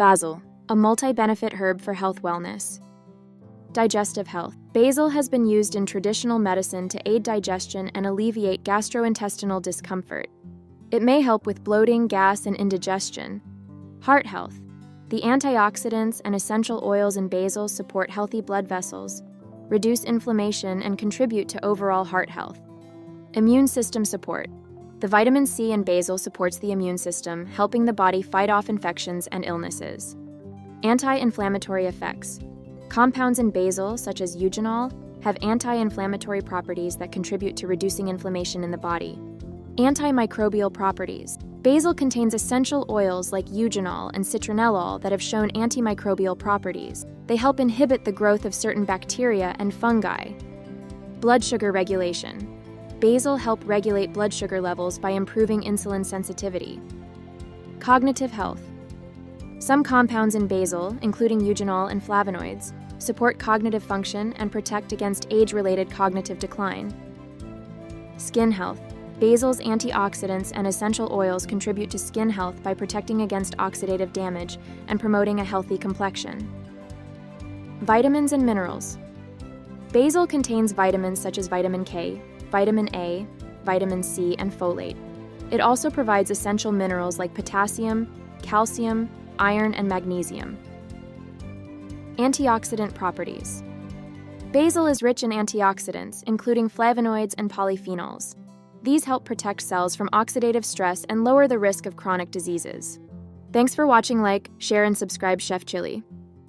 Basil, a multi-benefit herb for health wellness. Digestive health. Basil has been used in traditional medicine to aid digestion and alleviate gastrointestinal discomfort. It may help with bloating, gas, and indigestion. Heart health. The antioxidants and essential oils in basil support healthy blood vessels, reduce inflammation, and contribute to overall heart health. Immune system support. The vitamin C in basil supports the immune system, helping the body fight off infections and illnesses. Anti-inflammatory effects. Compounds in basil, such as eugenol, have anti-inflammatory properties that contribute to reducing inflammation in the body. Antimicrobial properties. Basil contains essential oils like eugenol and citronellol that have shown antimicrobial properties. They help inhibit the growth of certain bacteria and fungi. Blood sugar regulation. Basil helps regulate blood sugar levels by improving insulin sensitivity. Cognitive health. Some compounds in basil, including eugenol and flavonoids, support cognitive function and protect against age-related cognitive decline. Skin health. Basil's antioxidants and essential oils contribute to skin health by protecting against oxidative damage and promoting a healthy complexion. Vitamins and minerals. Basil contains vitamins such as vitamin K, vitamin A, vitamin C, and folate. It also provides essential minerals like potassium, calcium, iron, and magnesium. Antioxidant properties. Basil is rich in antioxidants, including flavonoids and polyphenols. These help protect cells from oxidative stress and lower the risk of chronic diseases. Thanks for watching. Like, share, and subscribe Chef Chili.